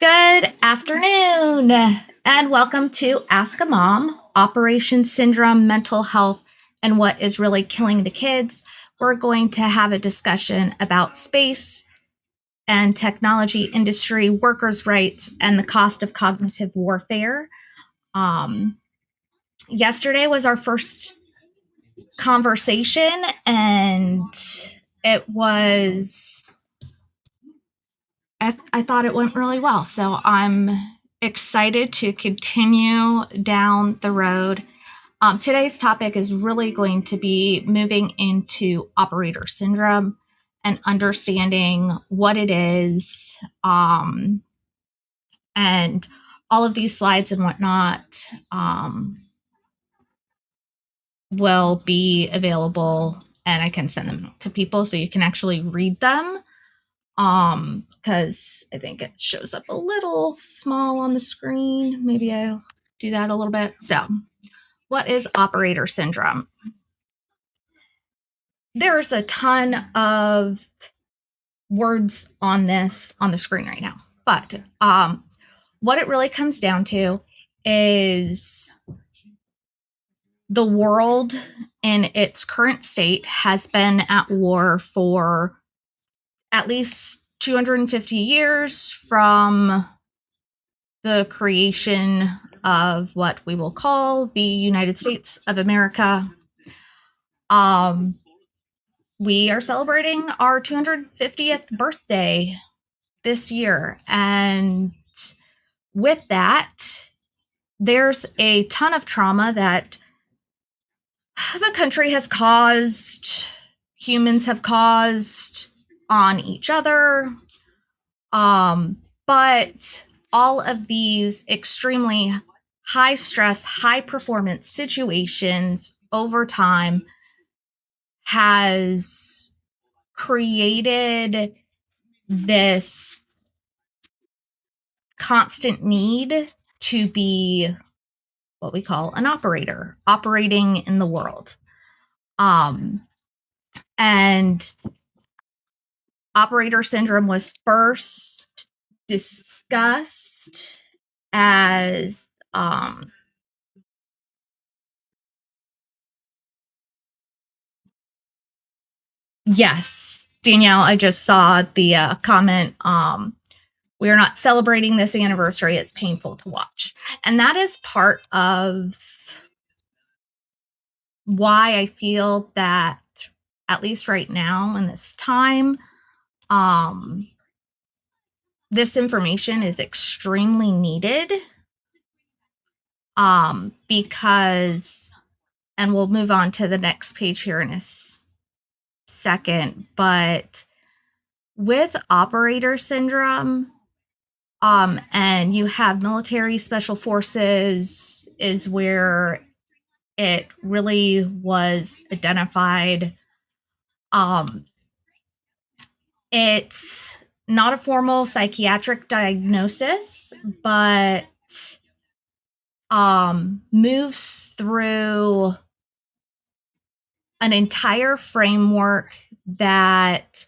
Good afternoon, and welcome to Ask a Mom, Operation Syndrome, Mental Health, and What is Really Killing the Kids. We're going to have a discussion about space and technology industry, workers' rights, and the cost of cognitive warfare. Yesterday was our first conversation, and it was I thought it went really well. So I'm excited to continue down the road. Today's topic is really going to be moving into operator syndrome and understanding what it is. And all of these slides and whatnot will be available, and I can send them to people so you can actually read them. Because I think it shows up a little small on the screen. Maybe I'll do that a little bit. So, what is operator syndrome? There's a ton of words on this on the screen right now, but what it really comes down to is the world in its current state has been at war for at least 250 years from the creation of what we will call the United States of America. We are celebrating our 250th birthday this year. And with that, there's a ton of trauma that the country has caused, humans have caused on each other. But all of these extremely high stress, high performance situations over time has created this constant need to be what we call an operator, operating in the world. And operator syndrome was first discussed as yes, Danielle, I just saw the comment. We are not celebrating this anniversary. It's painful to watch. And that is part of why I feel that, at least right now in this time, this information is extremely needed. Because, and we'll move on to the next page here in a second, but with operator syndrome, and you have military special forces is where it really was identified. It's not a formal psychiatric diagnosis, but moves through an entire framework that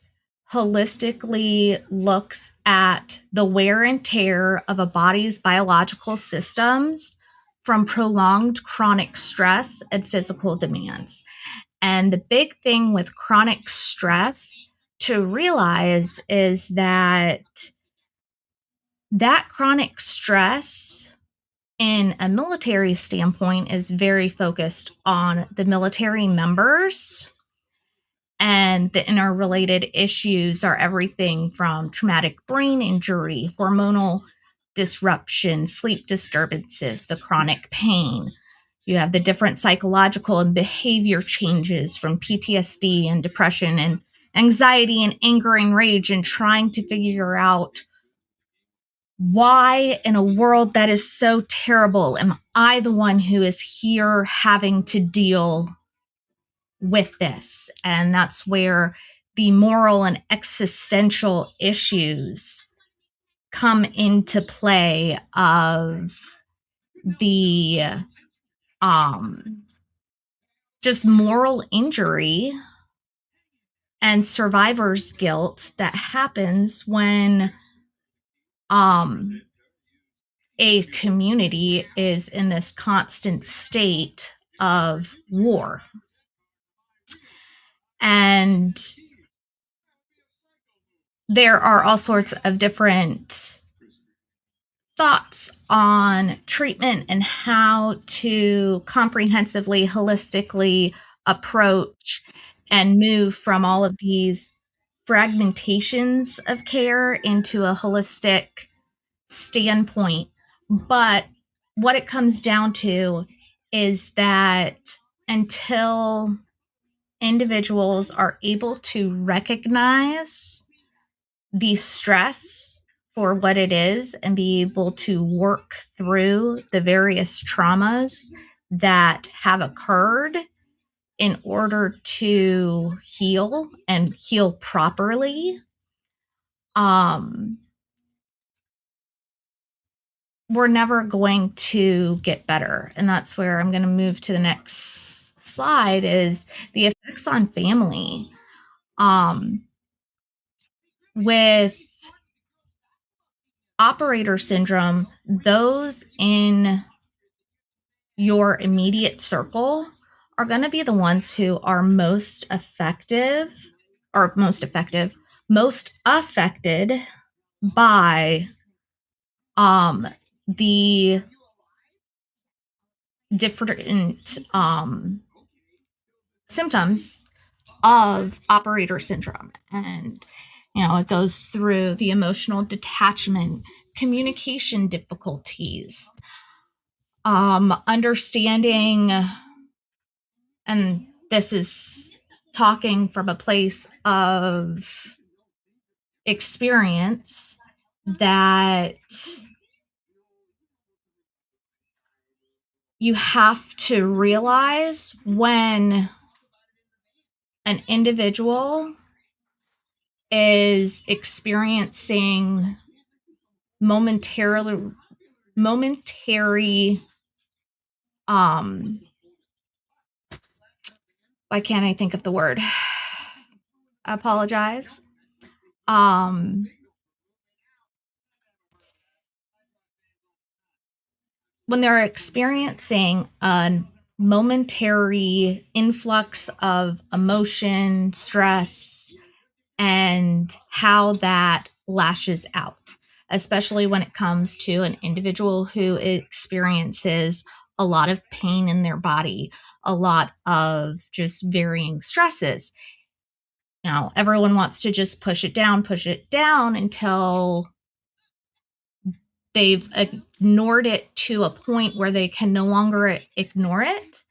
holistically looks at the wear and tear of a body's biological systems from prolonged chronic stress and physical demands. And the big thing with chronic stress to realize is that chronic stress in a military standpoint is very focused on the military members, and the interrelated issues are everything from traumatic brain injury, hormonal disruption, sleep disturbances, the chronic pain. You have the different psychological and behavior changes from PTSD and depression and anxiety and anger and rage, and trying to figure out why in a world that is so terrible am I the one who is here having to deal with this? And that's where the moral and existential issues come into play of the just moral injury and survivor's guilt that happens when a community is in this constant state of war. And there are all sorts of different thoughts on treatment and how to comprehensively, holistically approach and move from all of these fragmentations of care into a holistic standpoint. But what it comes down to is that until individuals are able to recognize the stress for what it is and be able to work through the various traumas that have occurred in order to heal and heal properly, we're never going to get better. And that's where I'm going to move to the next slide, is the effects on family. With operator syndrome, those in your immediate circle are going to be the ones who are most affected by the different symptoms of operator syndrome. And it goes through the emotional detachment, communication difficulties, understanding, and this is talking from a place of experience, that you have to realize when an individual is experiencing momentary why can't I think of the word? I apologize. When they're experiencing a momentary influx of emotion, stress, and how that lashes out, especially when it comes to an individual who experiences a lot of pain in their body, a lot of just varying stresses. Now, everyone wants to just push it down until they've ignored it to a point where they can no longer ignore it.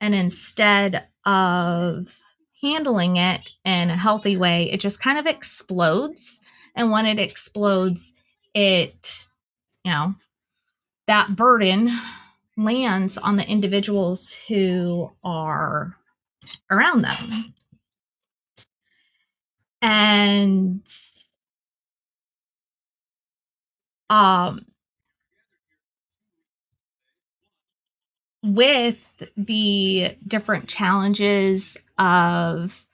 And instead of handling it in a healthy way, it just kind of explodes. And when it explodes, that burden lands on the individuals who are around them. And with the different challenges of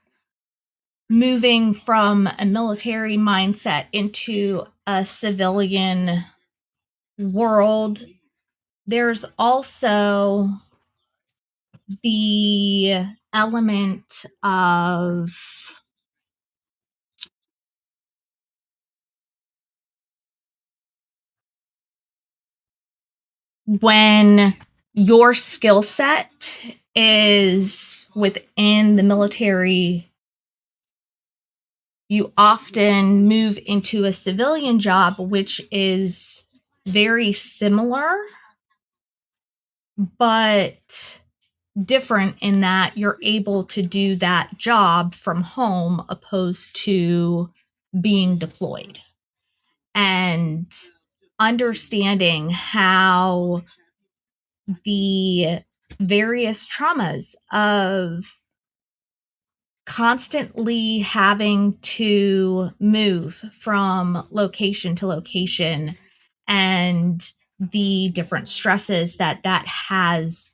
moving from a military mindset into a civilian world, there's also the element of when your skill set is within the military, you often move into a civilian job, which is very similar, but different in that you're able to do that job from home opposed to being deployed. And understanding how the various traumas of constantly having to move from location to location and the different stresses that has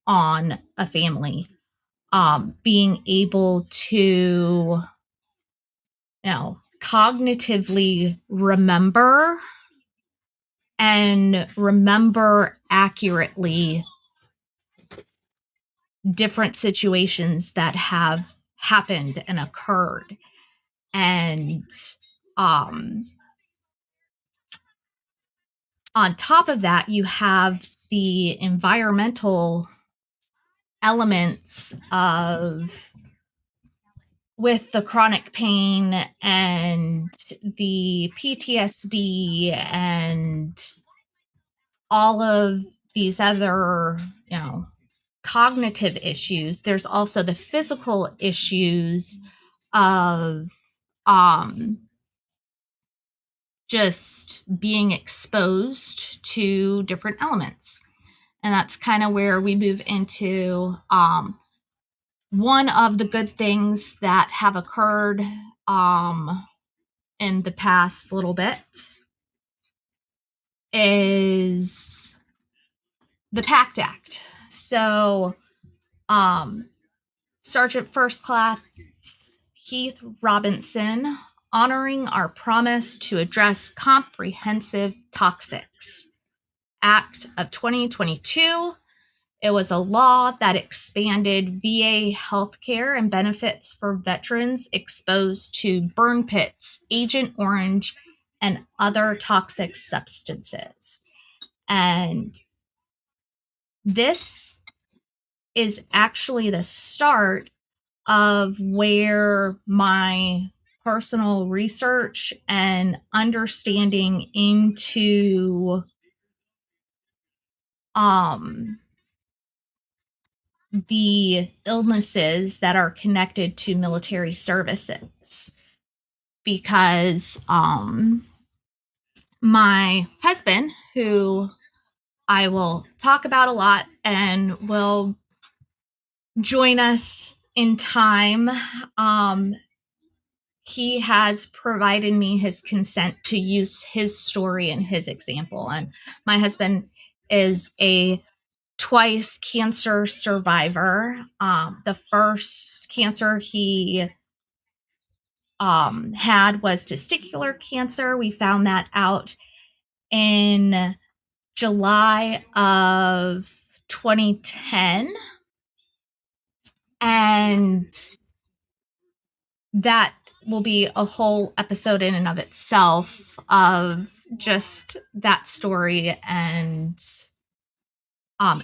on a family, being able to cognitively remember and remember accurately different situations that have happened and occurred. And on top of that, you have the environmental elements of with the chronic pain and the PTSD and all of these other, cognitive issues. There's also the physical issues of just being exposed to different elements. And that's kind of where we move into one of the good things that have occurred in the past little bit is the PACT Act. So, Sergeant First Class Keith Robinson, honoring our promise to address comprehensive toxics. Act of 2022. It was a law that expanded VA healthcare and benefits for veterans exposed to burn pits, Agent Orange, and other toxic substances. And this is actually the start of where my personal research and understanding into the illnesses that are connected to military services, because my husband, who I will talk about a lot and will join us in time, he has provided me his consent to use his story and his example. And my husband is a twice cancer survivor. The first cancer he had was testicular cancer. We found that out in July of 2010. And that will be a whole episode in and of itself of just that story and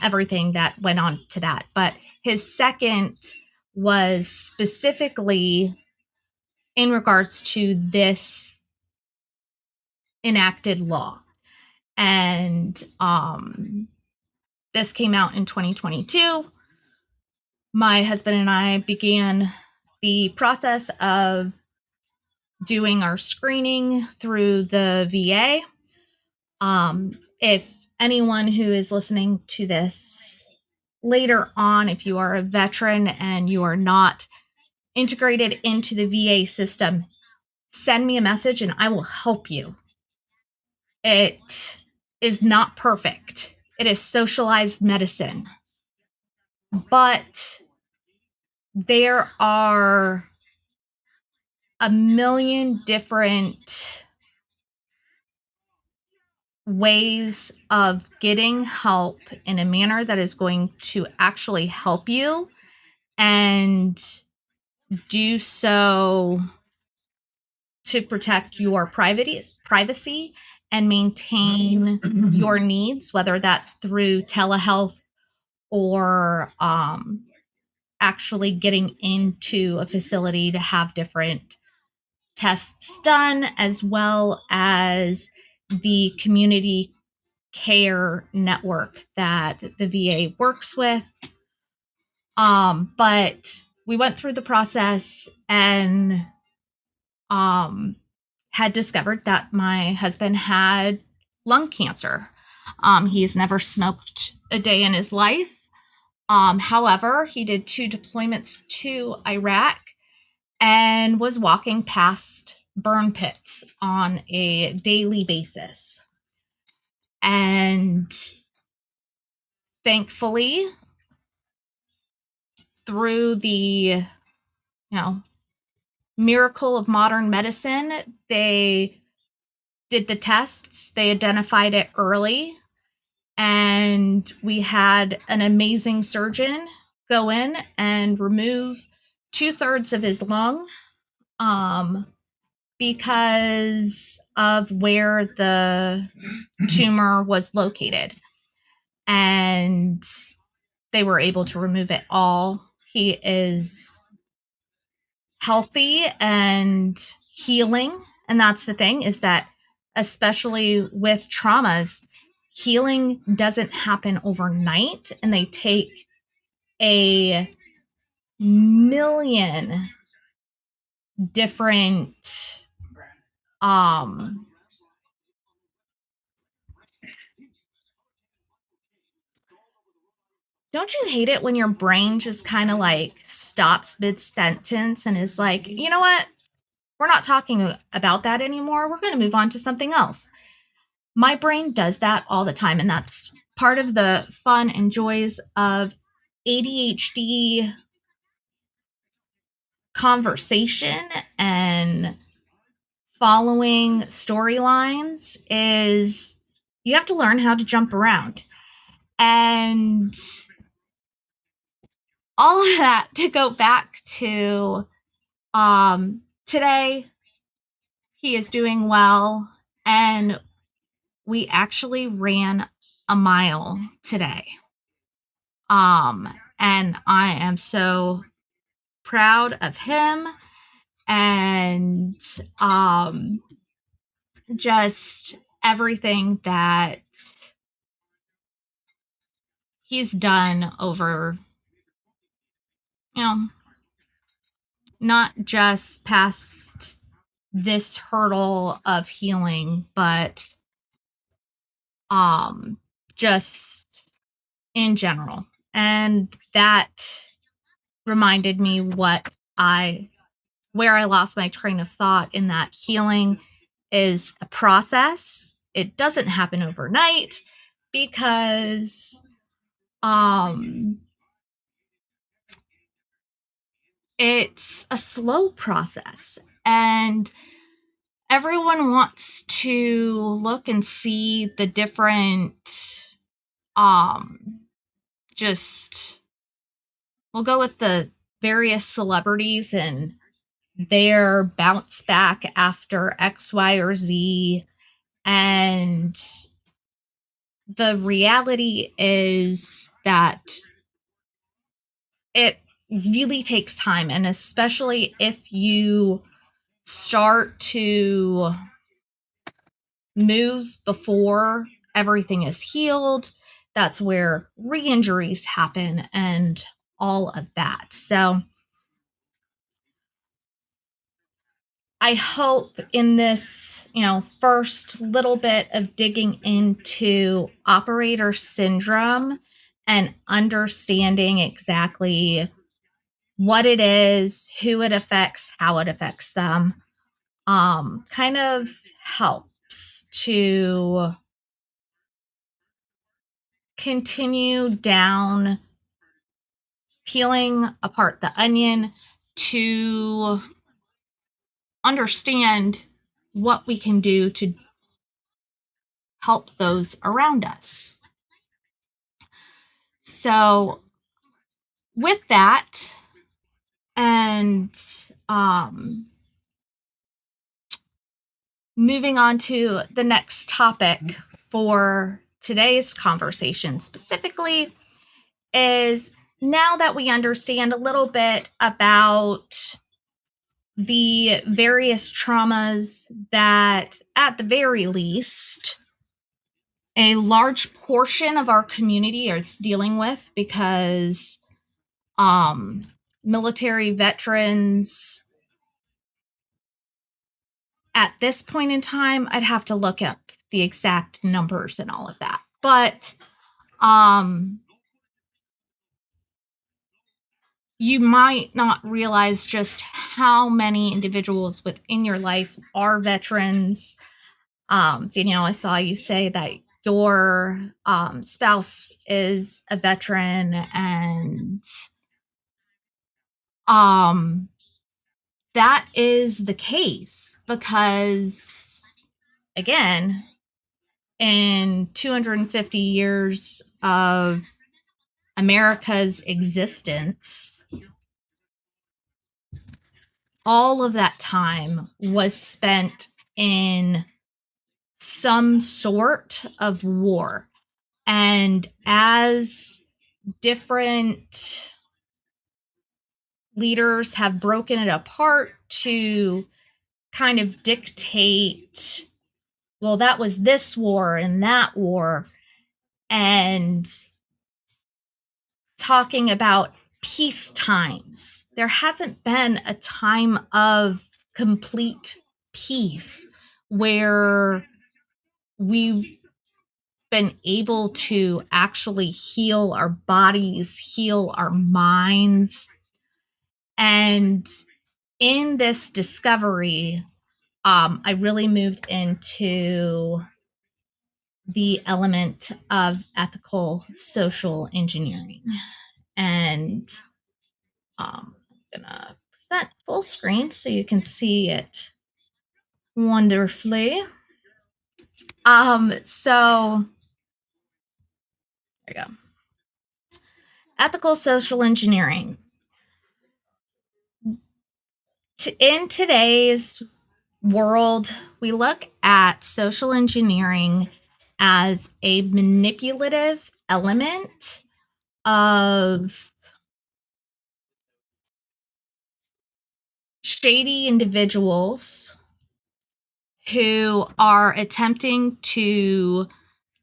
everything that went on to that. But his second was specifically in regards to this enacted law. And this came out in 2022. My husband and I began the process of doing our screening through the VA. If anyone who is listening to this later on, if you are a veteran and you are not integrated into the VA system, send me a message and I will help you. It is not perfect. It is socialized medicine. But there are a million different ways of getting help in a manner that is going to actually help you and do so to protect your privacy and maintain your needs, whether that's through telehealth or actually getting into a facility to have different tests done, as well as the community care network that the VA works with. But we went through the process and had discovered that my husband had lung cancer. He's never smoked a day in his life. However, he did 2 deployments to Iraq and was walking past burn pits on a daily basis. And thankfully, through the, miracle of modern medicine, they did the tests. They identified it early, and we had an amazing surgeon go in and remove 2/3 of his lung, because of where the tumor was located. And they were able to remove it all. He is healthy and healing. And that's the thing, is that especially with traumas, healing doesn't happen overnight, and they take a million different don't you hate it when your brain just kind of like stops mid sentence and is like, you know what? We're not talking about that anymore. We're going to move on to something else. My brain does that all the time. And that's part of the fun and joys of ADHD conversation and following storylines, is you have to learn how to jump around. And all of that to go back to today, he is doing well, and we actually ran a mile today. And I am so proud of him, and just everything that he's done over, not just past this hurdle of healing, but just in general. And that reminded me where I lost my train of thought, in that healing is a process. It doesn't happen overnight, because it's a slow process, and everyone wants to look and see the different we'll go with the various celebrities and their bounce back after X, Y, or Z. And the reality is that it really takes time. And especially if you start to move before everything is healed, that's where re-injuries happen and all of that. So I hope in this, first little bit of digging into operator syndrome and understanding exactly what it is, who it affects, how it affects them, kind of helps to continue down peeling apart the onion to understand what we can do to help those around us. So with that, and moving on to the next topic for today's conversation specifically, is now that we understand a little bit about the various traumas that, at the very least, a large portion of our community is dealing with, because military veterans, at this point in time, I'd have to look up the exact numbers and all of that. But you might not realize just how many individuals within your life are veterans. Danielle, I saw you say that your spouse is a veteran, and that is the case, because again, in 250 years of America's existence, all of that time was spent in some sort of war. And as different leaders have broken it apart to kind of dictate, well, that was this war and that war, and talking about peace times. There hasn't been a time of complete peace where we've been able to actually heal our bodies, heal our minds. And in this discovery, I really moved into the element of ethical social engineering. And I'm gonna present full screen so you can see it wonderfully. So there you go. Ethical social engineering. In today's world, we look at social engineering as a manipulative element of shady individuals who are attempting to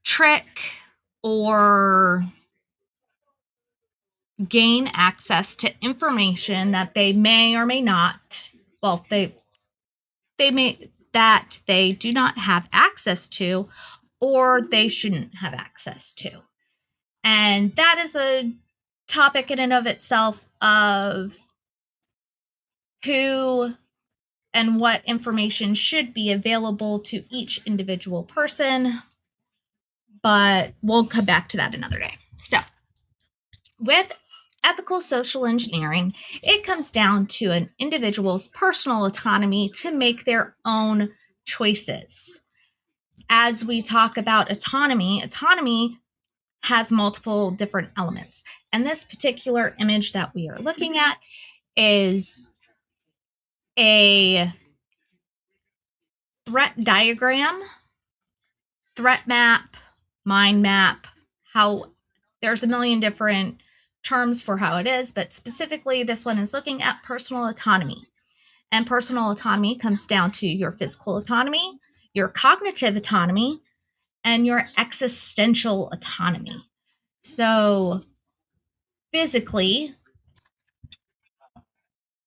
trick or gain access to information that they may or may not, well, they may, that they do not have access to, or they shouldn't have access to. And that is a topic in and of itself of who and what information should be available to each individual person. But we'll come back to that another day. So, with ethical social engineering, it comes down to an individual's personal autonomy to make their own choices. As we talk about autonomy has multiple different elements. And this particular image that we are looking at is a threat diagram, threat map, mind map, how there's a million different terms for how it is, but specifically this one is looking at personal autonomy. And personal autonomy comes down to your physical autonomy, your cognitive autonomy, and your existential autonomy. So physically,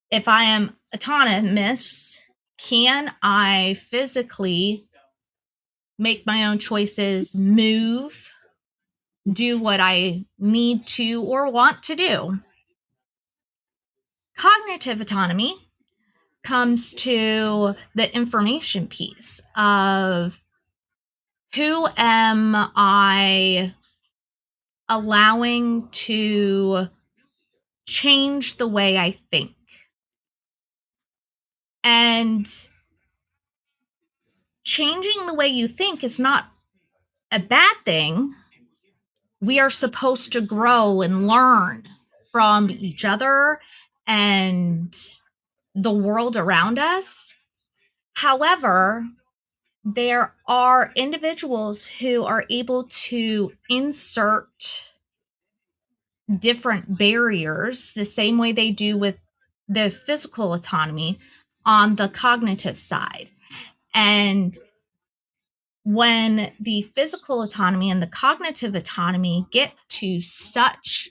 if I am autonomous, can I physically make my own choices, move, do what I need to or want to do? Cognitive autonomy comes to the information piece of who am I allowing to change the way I think? And changing the way you think is not a bad thing. We are supposed to grow and learn from each other and the world around us. However, there are individuals who are able to insert different barriers the same way they do with the physical autonomy on the cognitive side. And when the physical autonomy and the cognitive autonomy get to such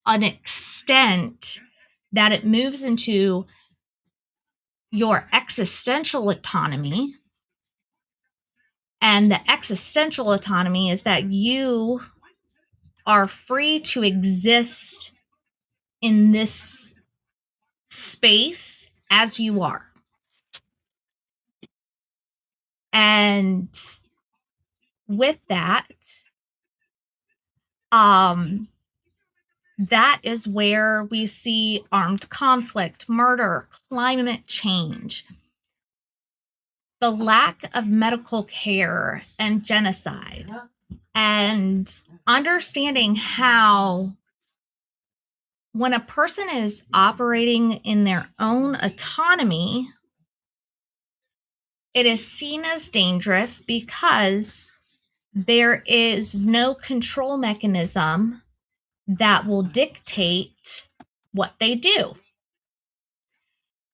an extent that it moves into your existential autonomy, and the existential autonomy is that you are free to exist in this space as you are. And with that, that is where we see armed conflict, murder, climate change. the lack of medical care and genocide, and understanding how when a person is operating in their own autonomy, it is seen as dangerous because there is no control mechanism that will dictate what they do.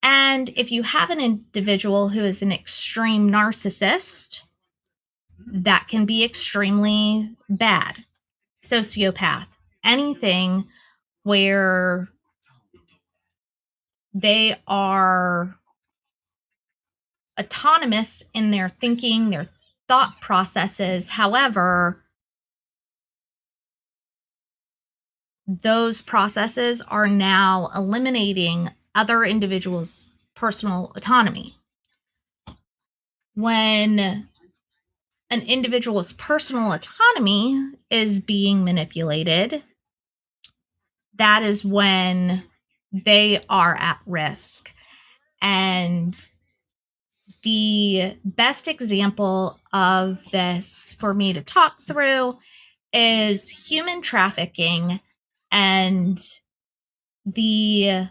And if you have an individual who is an extreme narcissist, that can be extremely bad. Sociopath, anything where they are autonomous in their thinking, their thought processes. However, those processes are now eliminating other individuals' personal autonomy. When an individual's personal autonomy is being manipulated, that is when they are at risk. And the best example of this for me to talk through is human trafficking and the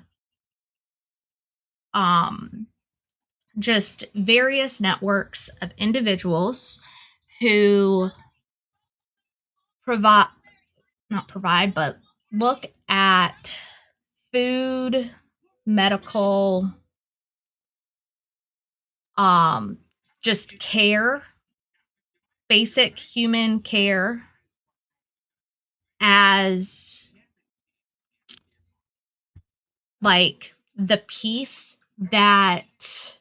just various networks of individuals who but look at food, medical, just care, basic human care as like the piece that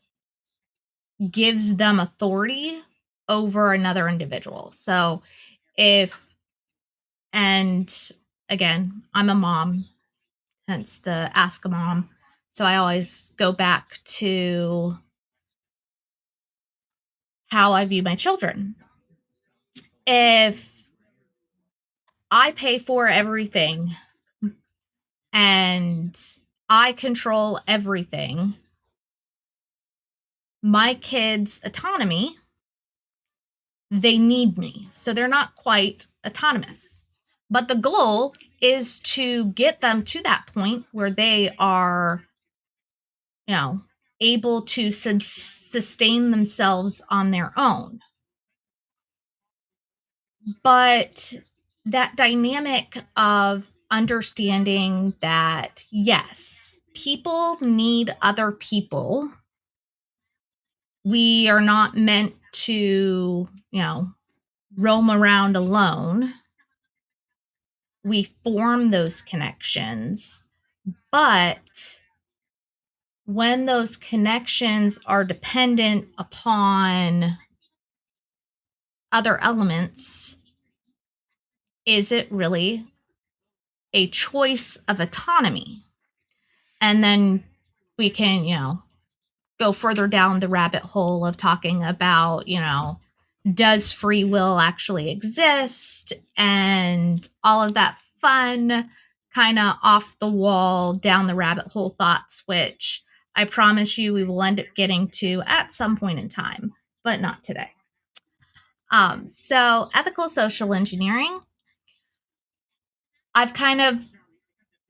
gives them authority over another individual. So and again, I'm a mom, hence the Ask a Mom. So I always go back to how I view my children. If I pay for everything and I control everything, my kids' autonomy, they need me. So they're not quite autonomous. But the goal is to get them to that point where they are, able to sustain themselves on their own. But that dynamic of understanding that, yes, people need other people. We are not meant to, roam around alone. We form those connections, but when those connections are dependent upon other elements, is it really a choice of autonomy? And then we can, go further down the rabbit hole of talking about, does free will actually exist? And all of that fun, kind of off the wall, down the rabbit hole thoughts, which I promise you we will end up getting to at some point in time, but not today. So ethical social engineering, I've kind of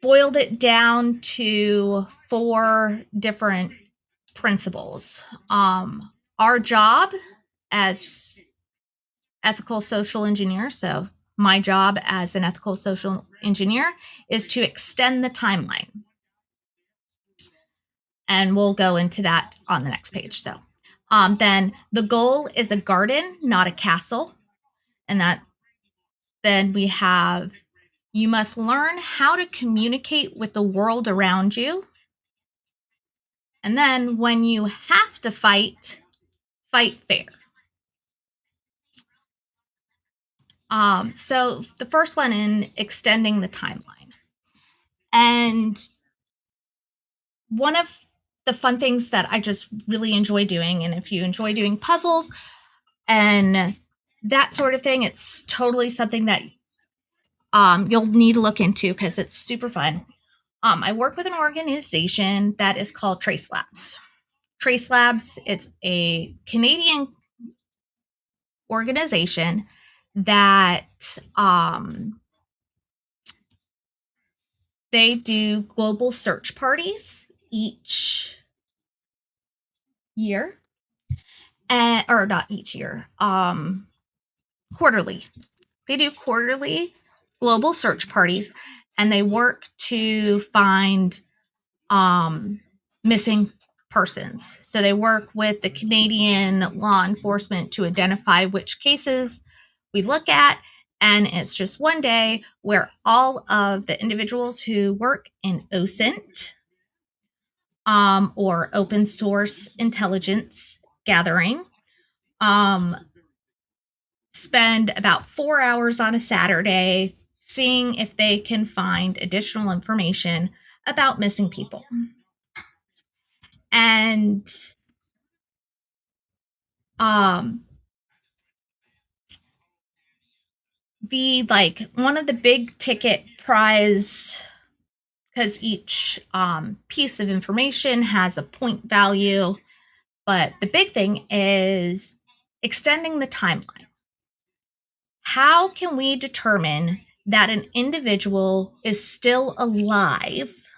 boiled it down to 4 different principles. Our job as ethical social engineers, so my job as an ethical social engineer, is to extend the timeline. And we'll go into that on the next page. So then the goal is a garden, not a castle. And then we have, you must learn how to communicate with the world around you. And then when you have to fight, fight fair. So the first one in extending the timeline. And one of the fun things that I just really enjoy doing, and if you enjoy doing puzzles and that sort of thing, it's totally something that you'll need to look into because it's super fun. I work with an organization that is called Trace Labs. Trace Labs, it's a Canadian organization that they do global search parties each year, or not each year, quarterly. They do quarterly global search parties, and they work to find missing persons. So they work with the Canadian law enforcement to identify which cases we look at. And it's just one day where all of the individuals who work in OSINT, or open source intelligence gathering, spend about 4 hours on a Saturday seeing if they can find additional information about missing people. And the one of the big ticket prize, because each piece of information has a point value, but the big thing is extending the timeline. How can we determine that an individual is still alive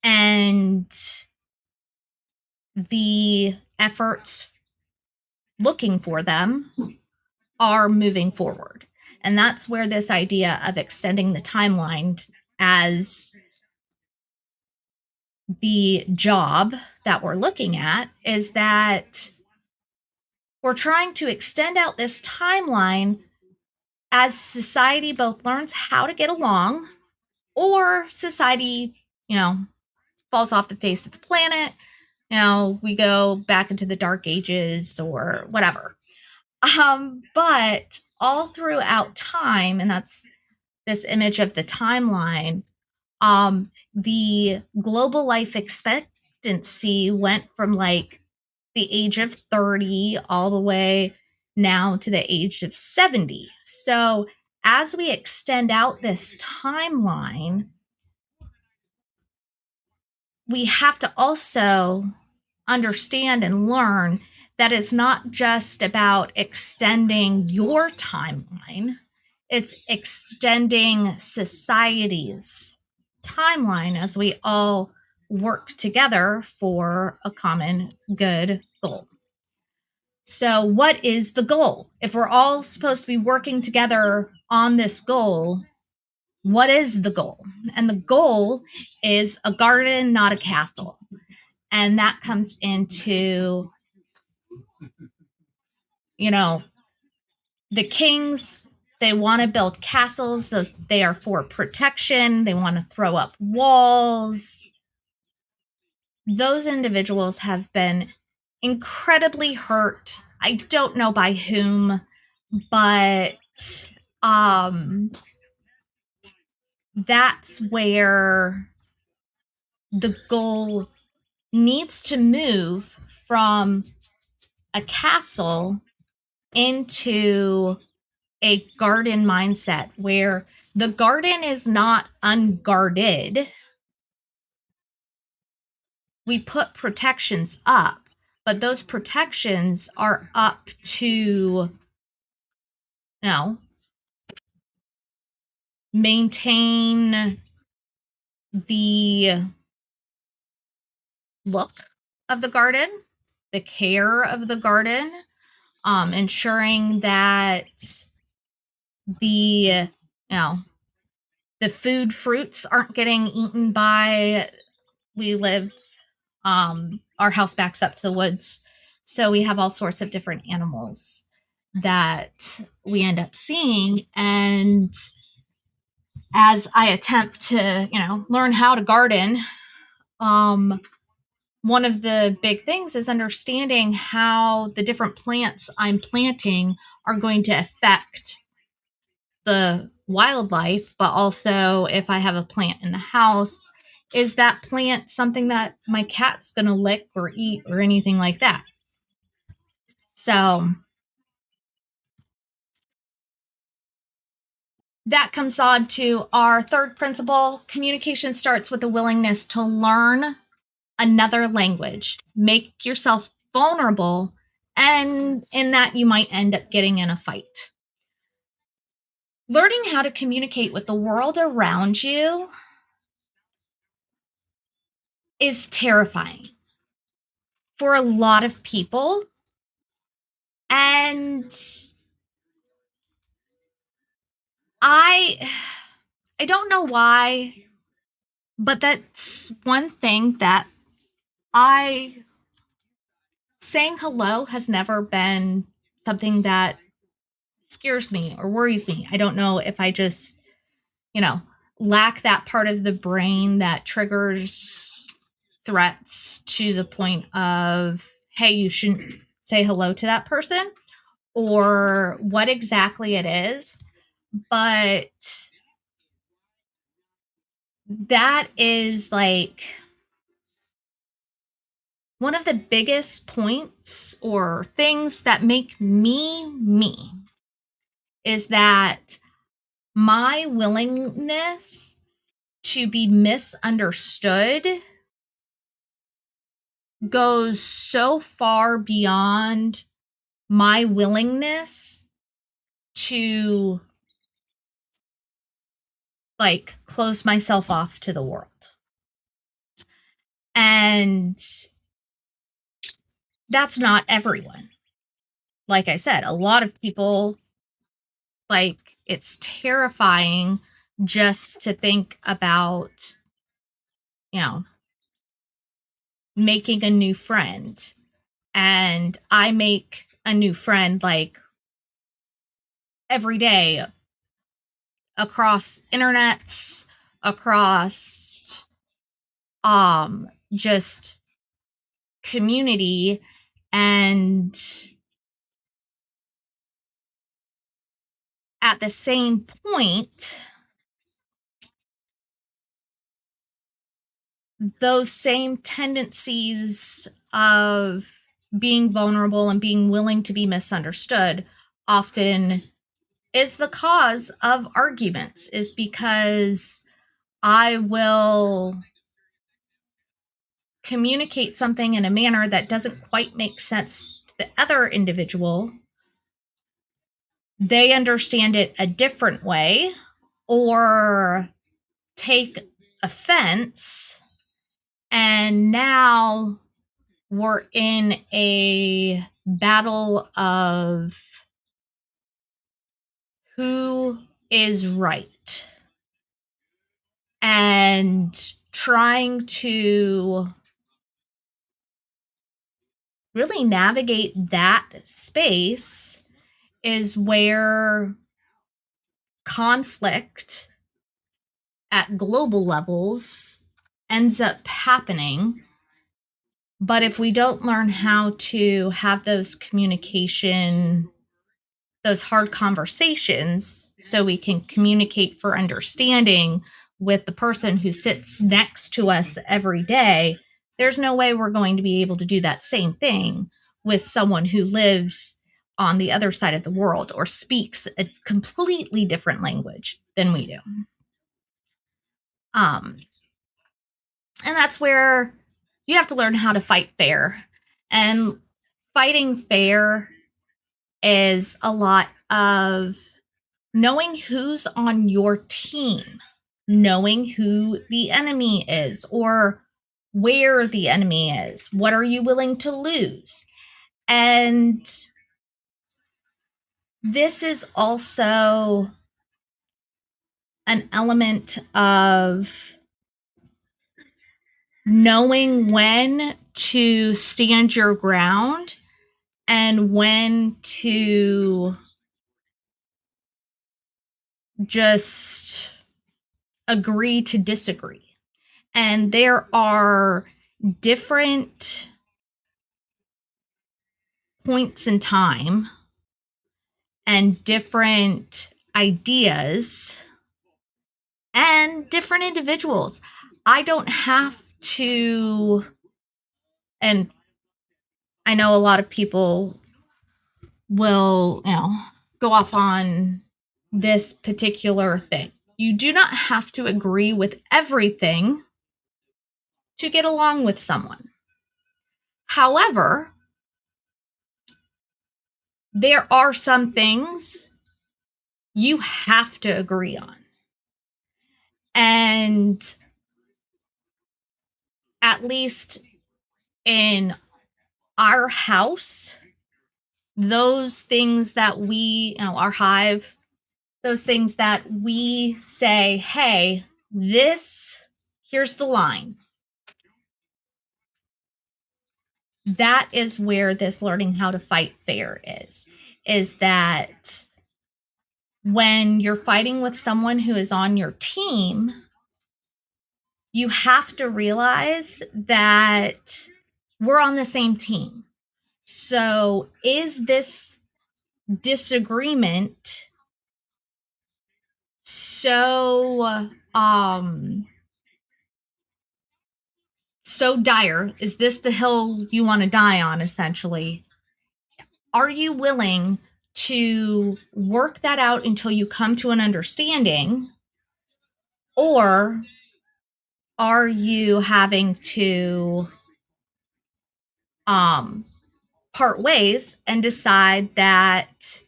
and the efforts looking for them are moving forward? And that's where this idea of extending the timeline as the job that we're looking at is that we're trying to extend out this timeline as society both learns how to get along, or society, falls off the face of the planet. We go back into the dark ages or whatever. But all throughout time, and that's this image of the timeline, the global life expectancy went from the age of 30 all the way now to the age of 70. So as we extend out this timeline, we have to also understand and learn that it's not just about extending your timeline, it's extending society's timeline as we all work together for a common good goal. So, what is the goal? If we're all supposed to be working together on this goal, what is the goal? And the goal is a garden, not a castle. And that comes into, the kings, they want to build castles. They are for protection. They want to throw up walls. Those individuals have been incredibly hurt. I don't know by whom, but that's where the goal needs to move from a castle into a garden mindset where the garden is not unguarded. We put protections up, but those protections are up to, maintain the look of the garden, the care of the garden, ensuring that the fruits aren't getting eaten by, we live, our house backs up to the woods, so we have all sorts of different animals that we end up seeing. And as I attempt to, learn how to garden, one of the big things is understanding how the different plants I'm planting are going to affect the wildlife, but also if I have a plant in the house, is that plant something that my cat's going to lick or eat or anything like that? So that comes on to our third principle. Communication starts with the willingness to learn another language, make yourself vulnerable, and in that you might end up getting in a fight. Learning how to communicate with the world around you is terrifying for a lot of people. And I don't know why, but that's one thing that saying hello has never been something that scares me or worries me. I don't know if I just, lack that part of the brain that triggers threats to the point of, hey, you shouldn't say hello to that person, or what exactly it is. But that is like one of the biggest points or things that make me me is that my willingness to be misunderstood goes so far beyond my willingness to like close myself off to the world. And that's not everyone. Like I said, a lot of people, like, it's terrifying just to think about, making a new friend. And I make a new friend like every day across internets, across just community, and at the same point, those same tendencies of being vulnerable and being willing to be misunderstood often is the cause of arguments, is because I will communicate something in a manner that doesn't quite make sense to the other individual. They understand it a different way or take offense, and now we're in a battle of who is right and trying to really navigate that space is where conflict at global levels ends up happening. But if we don't learn how to have those hard conversations, so we can communicate for understanding with the person who sits next to us every day, there's no way we're going to be able to do that same thing with someone who lives on the other side of the world or speaks a completely different language than we do. And that's where you have to learn how to fight fair. And fighting fair is a lot of knowing who's on your team, knowing who the enemy is or where the enemy is. What are you willing to lose? And this is also an element of knowing when to stand your ground and when to just agree to disagree. And there are different points in time and different ideas and different individuals. I don't have to, and I know a lot of people will, go off on this particular thing. You do not have to agree with everything to get along with someone. However, there are some things you have to agree on. And at least in our house, those things that we, our hive, those things that we say, hey, here's the line. That is where this learning how to fight fair is that when you're fighting with someone who is on your team, you have to realize that we're on the same team. So is this disagreement so so dire? Is this the hill you want to die on, essentially? Are you willing to work that out until you come to an understanding? Or are you having to part ways and decide that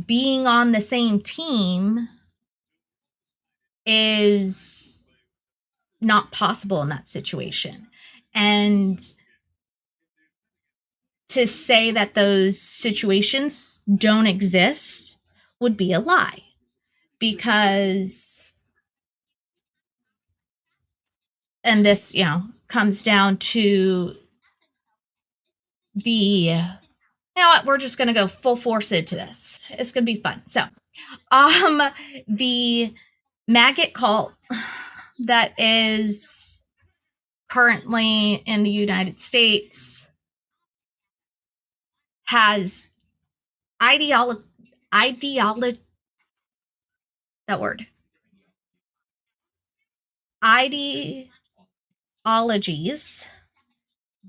being on the same team is not possible in that situation? And to say that those situations don't exist would be a lie, because, and this, comes down to you know what, we're just going to go full force into this. It's going to be fun. So, the maggot cult that is currently in the United States has ideologies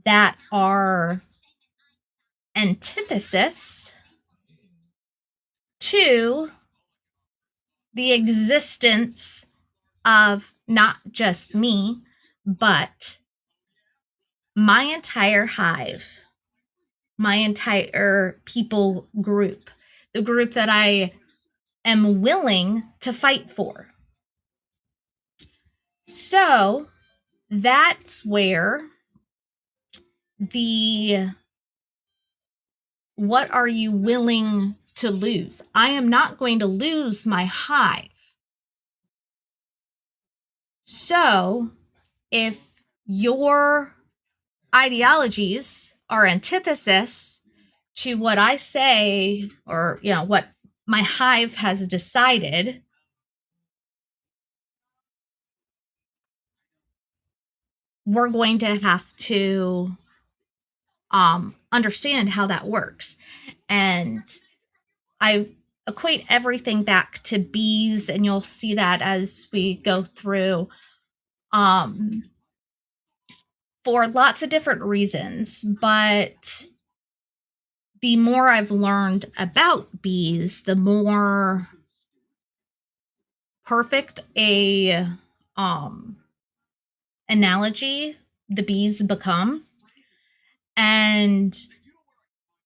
that are antithesis to the existence of not just me, but my entire hive, my entire people group, the group that I am willing to fight for. So that's where what are you willing to lose? I am not going to lose my hive. So if your ideologies are antithesis to what I say, or what my hive has decided, we're going to have to understand how that works. And I equate everything back to bees, and you'll see that as we go through, for lots of different reasons. But the more I've learned about bees, the more perfect a analogy the bees become. And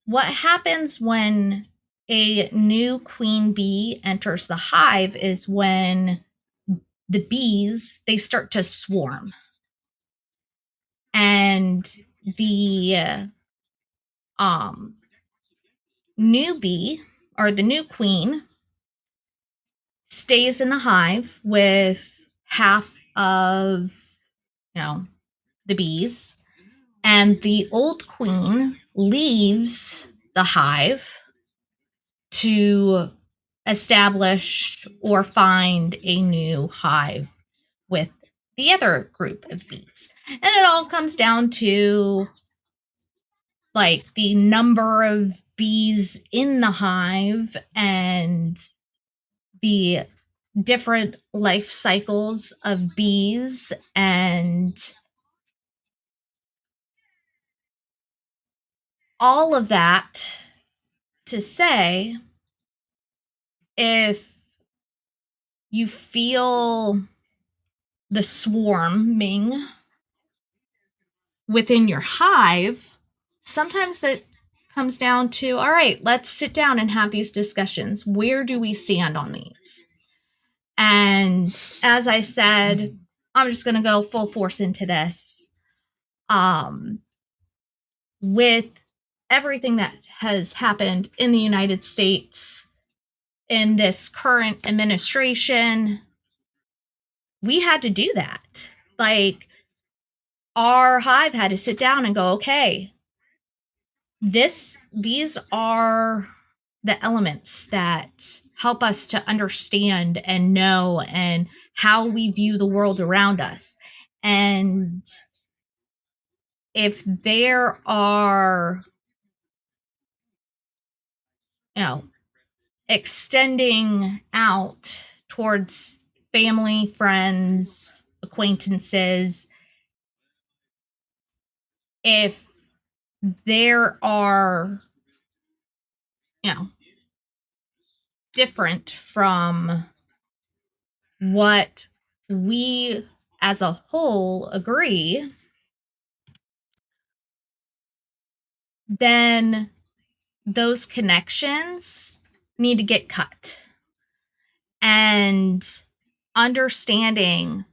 what happens when a new queen bee enters the hive is when the bees, they start to swarm. And the new bee, or the new queen, stays in the hive with half of, the bees, and the old queen leaves the hive to establish or find a new hive with the other group of bees. And it all comes down to like the number of bees in the hive and the different life cycles of bees, and all of that to say, if you feel the swarming within your hive, sometimes that comes down to, all right, let's sit down and have these discussions. Where do we stand on these? And as I said, I'm just going to go full force into this. With everything that has happened in the United States in this current administration, we had to do that. Like, our hive had to sit down and go, okay, these are the elements that help us to understand and know and how we view the world around us. And if there are, extending out towards family, friends, acquaintances, if there are, different from what we as a whole agree, then those connections need to get cut. And understanding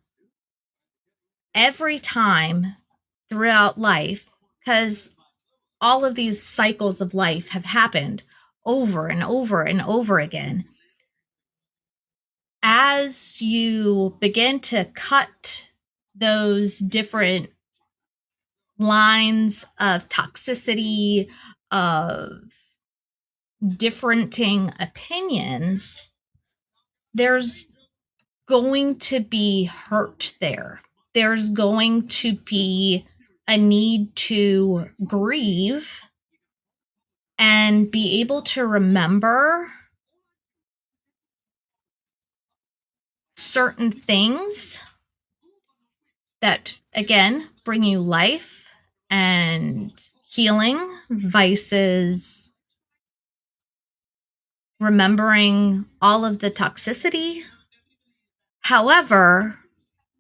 every time throughout life, because all of these cycles of life have happened over and over and over again. As you begin to cut those different lines of toxicity, of differenting opinions, there's going to be hurt there. There's going to be a need to grieve and be able to remember certain things that, again, bring you life and healing, vices remembering all of the toxicity. However,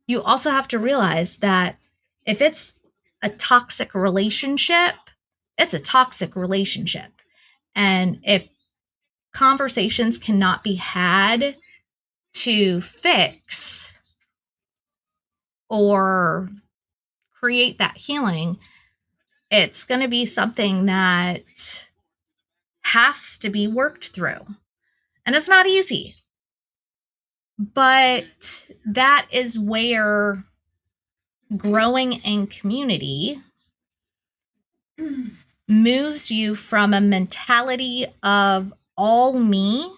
you also have to realize that if it's a toxic relationship, it's a toxic relationship. And if conversations cannot be had to fix or create that healing, it's going to be something that has to be worked through. And it's not easy. But that is where growing in community moves you from a mentality of all me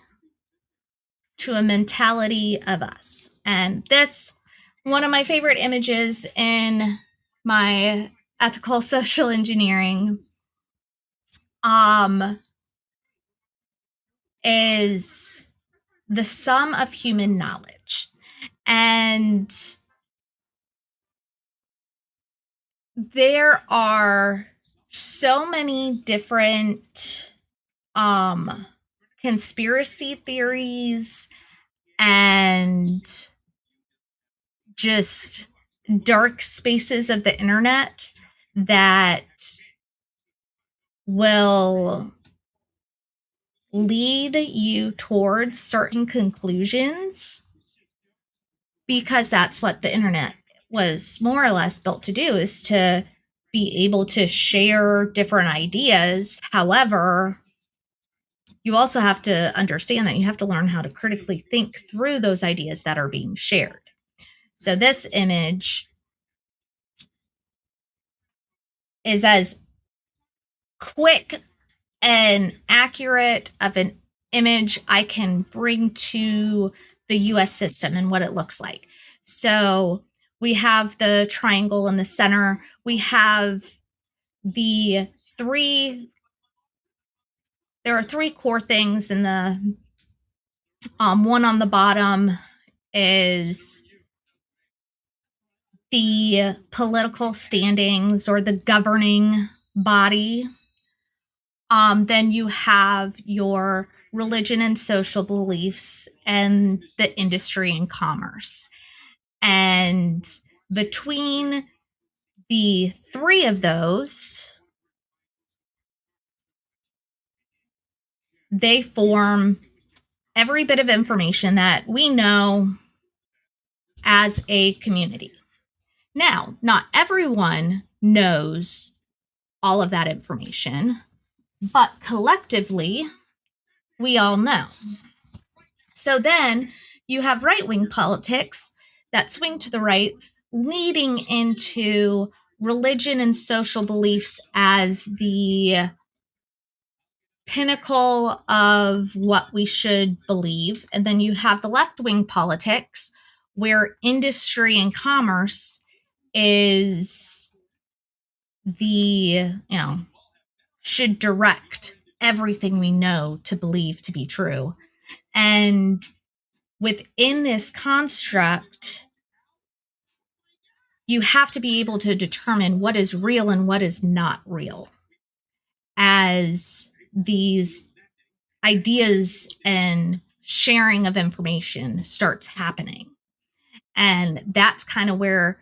to a mentality of us. And this, one of my favorite images in my ethical social engineering, is the sum of human knowledge. And there are so many different conspiracy theories and just dark spaces of the internet that will lead you towards certain conclusions, because that's what the internet was more or less built to do, is to be able to share different ideas. However, you also have to understand that you have to learn how to critically think through those ideas that are being shared. So this image is as quick and accurate of an image I can bring to the US system and what it looks like. So we have the triangle in the center. We have there are three core things in the one on the bottom is the political standings or the governing body. Then you have your religion and social beliefs and the industry and commerce. And between the three of those, they form every bit of information that we know as a community. Now, not everyone knows all of that information, but collectively, we all know. So then you have right-wing politics that swing to the right, leading into religion and social beliefs as the pinnacle of what we should believe. And then you have the left-wing politics where industry and commerce is should direct everything we know to believe to be true. And within this construct, you have to be able to determine what is real and what is not real as these ideas and sharing of information starts happening. And that's kind of where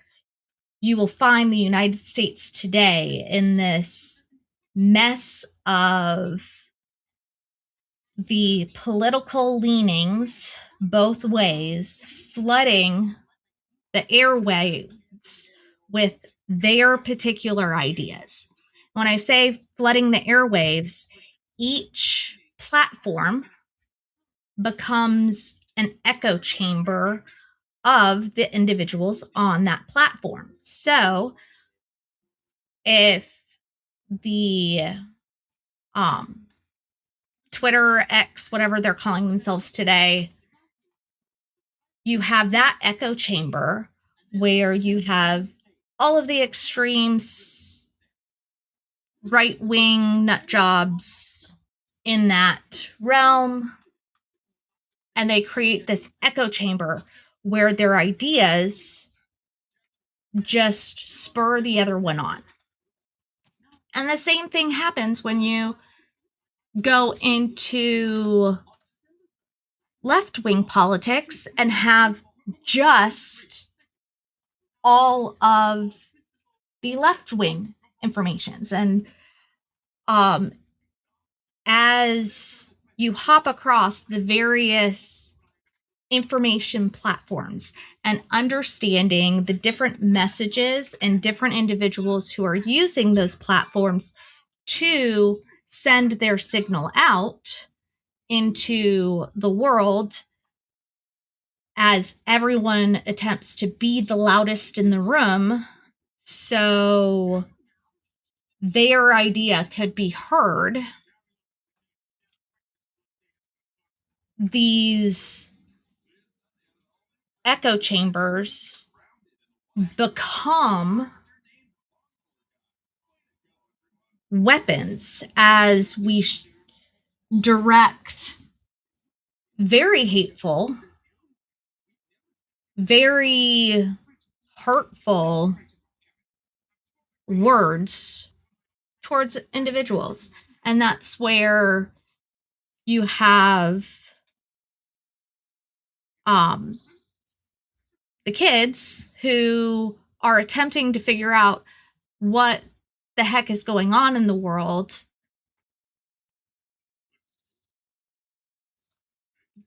you will find the United States today in this mess of the political leanings both ways, flooding the airwaves with their particular ideas. When I say flooding the airwaves, each platform becomes an echo chamber of the individuals on that platform. So if the Twitter, X, whatever they're calling themselves today, you have that echo chamber where you have all of the extremes, right-wing nut jobs in that realm, and they create this echo chamber where their ideas just spur the other one on. And the same thing happens when you go into left-wing politics and have just all of the left-wing informations. And as you hop across the various information platforms and understanding the different messages and different individuals who are using those platforms to send their signal out into the world, as everyone attempts to be the loudest in the room so their idea could be heard, these echo chambers become weapons as we direct very hateful, very hurtful words towards individuals. And that's where you have the kids who are attempting to figure out what the heck is going on in the world.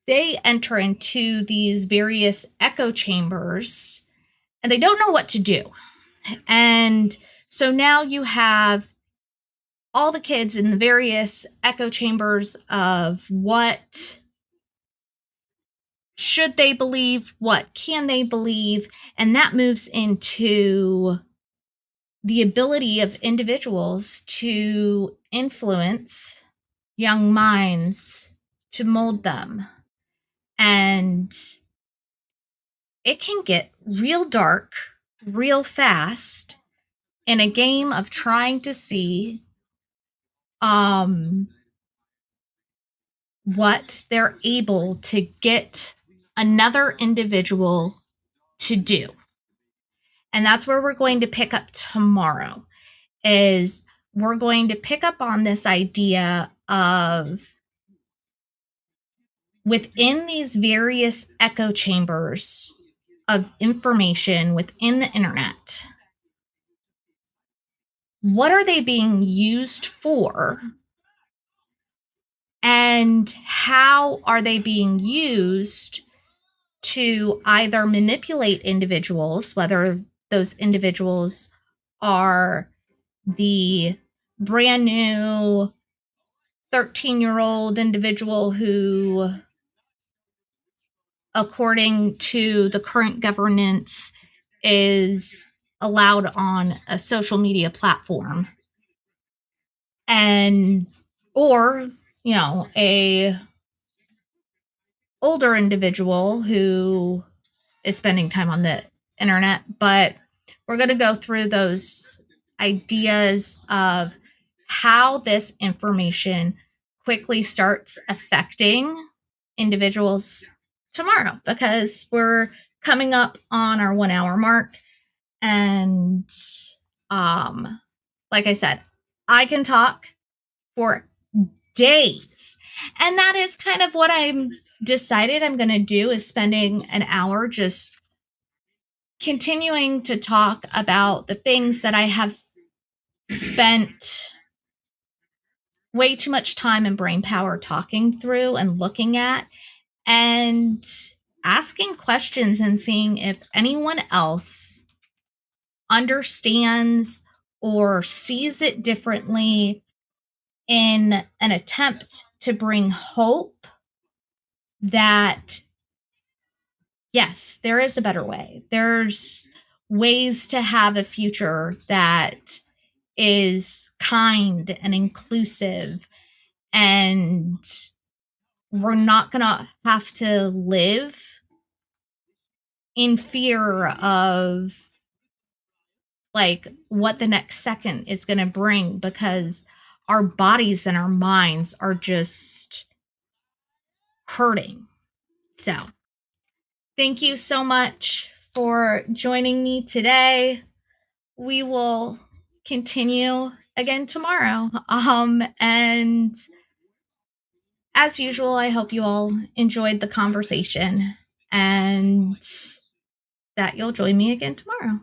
They enter into these various echo chambers and they don't know what to do. And so now you have all the kids in the various echo chambers of what should they believe, what can they believe, and that moves into the ability of individuals to influence young minds, to mold them. And it can get real dark, real fast in a game of trying to see what they're able to get another individual to do. And that's where we're going to pick up tomorrow, is we're going to pick up on this idea of within these various echo chambers of information within the internet, what are they being used for? And how are they being used to either manipulate individuals, whether those individuals are the brand new 13-year-old individual who, according to the current governance, is allowed on a social media platform, and or a older individual who is spending time on the internet. But we're going to go through those ideas of how this information quickly starts affecting individuals tomorrow, because we're coming up on our 1 hour mark. And like I said, I can talk for days. And that is kind of what I'm decided I'm going to do, is spending an hour just continuing to talk about the things that I have spent way too much time and brain power talking through and looking at, and asking questions and seeing if anyone else understands or sees it differently, in an attempt to bring hope that, yes, there is a better way. There's ways to have a future that is kind and inclusive, and we're not going to have to live in fear of like what the next second is going to bring, because our bodies and our minds are just hurting. So, thank you so much for joining me today. We will continue again tomorrow. And as usual, I hope you all enjoyed the conversation, and that you'll join me again tomorrow.